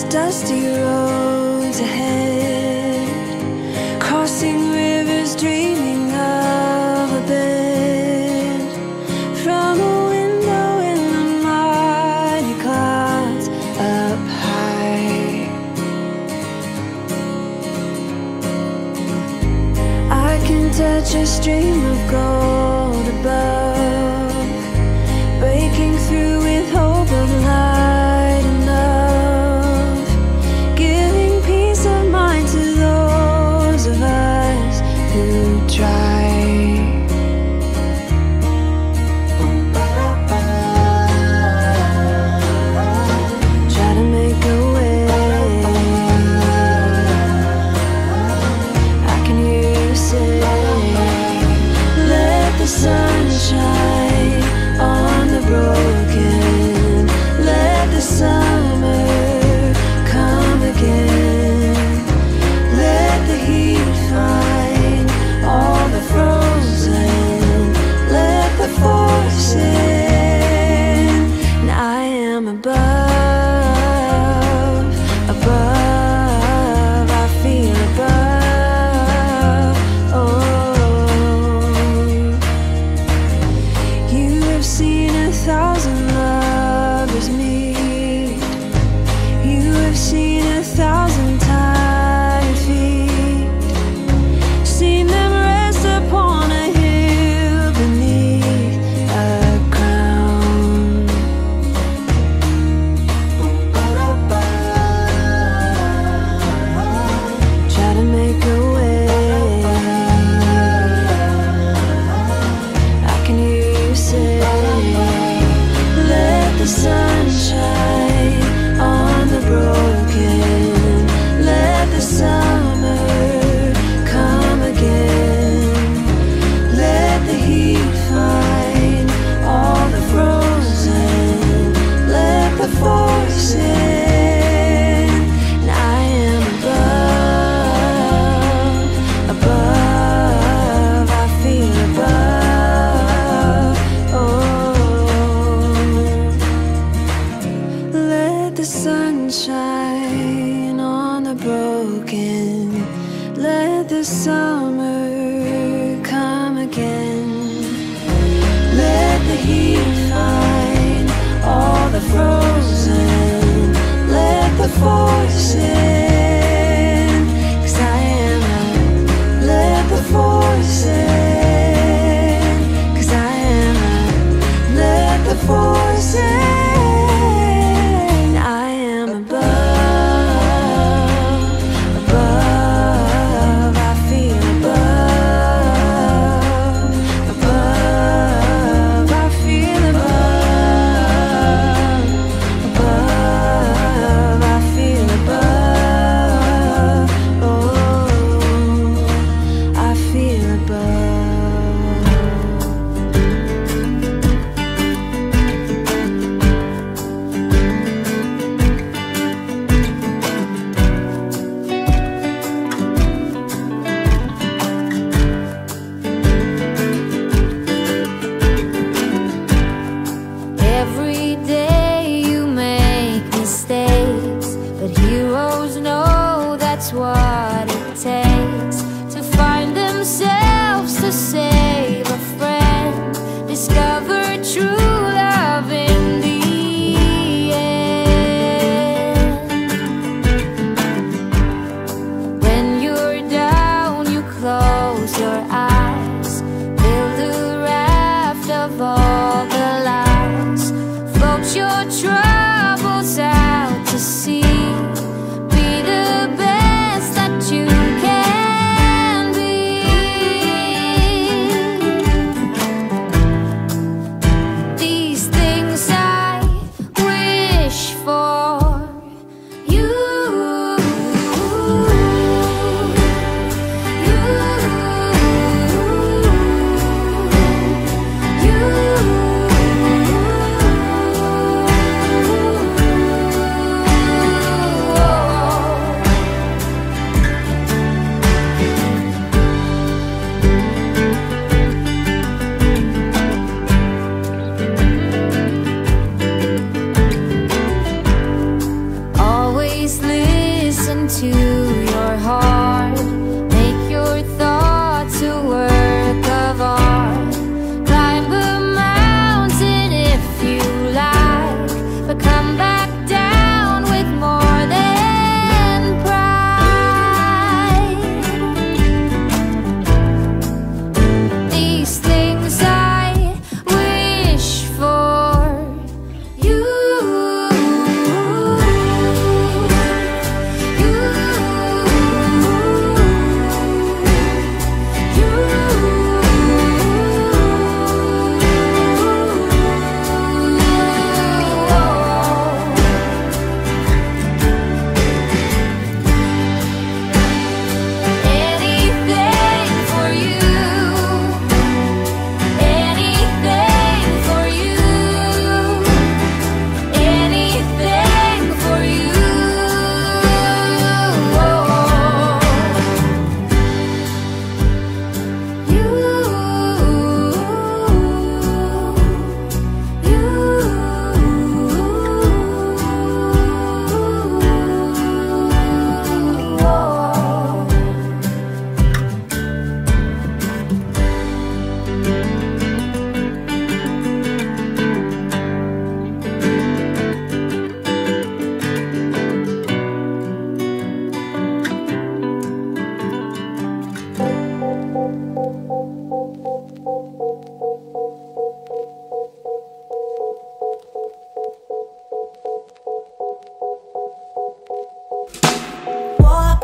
dusty roads ahead, crossing rivers, dreaming of a bed from a window in the mighty clouds up high. I can touch a stream of gold above, breaking through with hope of light enough, giving peace of mind to those of us who try. Try to make a way. I can hear you say, let the sun shine on the broken, let the summer come again, let the heat find all the frozen, let the force in, and I am above, above, I feel above, oh. You have seen 1,000 lovers meet, you have seen 1,000 tired feet, seen them rest upon a hill beneath a crown. Try to make a way. I can hear you say, let the sun shine on the broken, let the summer come again, let the heat find all the frozen, let the force in, and I am above, above, I feel above, oh. Let the sun shine on the broken, let the summer come again, let the heat find all the frozen, let the force in, 'cause I am a, let the force in, 'cause I am a, let the force in, I am above, above, I feel above, above, I feel above, above, I feel above, oh, I feel above. Every day you make mistakes, but heroes know that's what it takes to find themselves, to save a friend, discover true love in the end. When you're down, you close your eyes, build a raft of all the lies, float your troubles out to sea, be the best that into your heart. Make your thoughts a work of art. Climb a mountain if you like, but come back down with more than pride. These things I wish for you. Walk,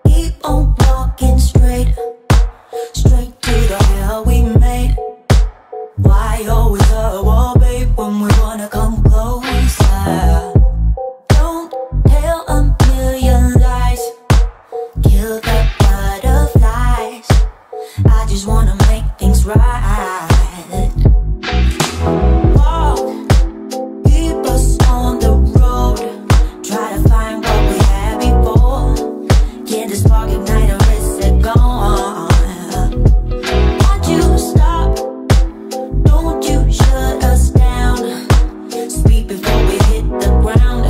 keep on walking straight, straight to the hell we made. Why always a wall, babe, when we wanna come closer? Don't tell a million lies, kill the butterflies. I just wanna make things right. Walk, keep us on the road, try to find what we had before. Can the spark ignite or is it gone? Won't you stop? Don't you shut us down. Speak before we hit the ground.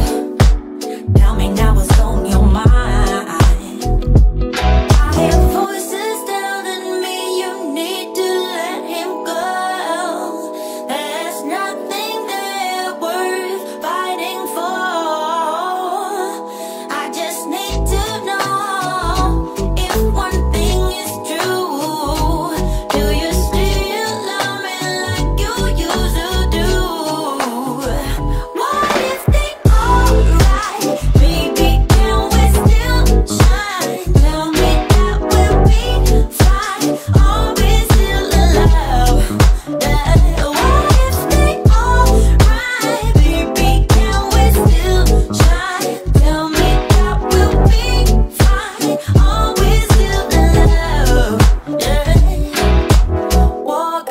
Tell me now what's on your mind. I hear voices telling me you need to let him go. There's nothing there worth fighting for. I just need to know if one thing is true. Do you still love me like you used to do? What if they alright? Baby, can we still shine? Tell me that we'll be fine. Are we still in love? What if they alright? Baby, can we still shine? Tell me that we'll be fine. Are we still in love? Walk,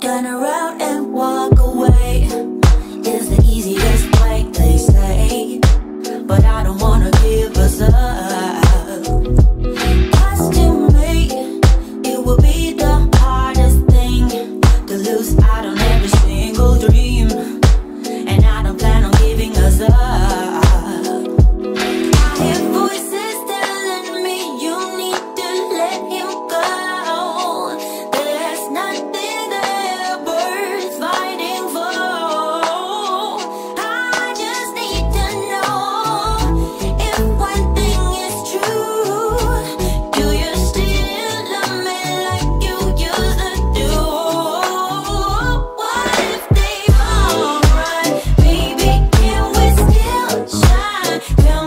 turn around and walk away is the easiest way, they say. But I don't wanna give us up. 'Cause to me, it will be the hardest thing to lose out on every single dream. And I don't plan on giving us up. I hear voices telling me you need to let him go. There's nothing there worth fighting for. I just need to know if one thing is true. Do you still love me like you used to do? What if they alright? Baby, can we still shine? Tell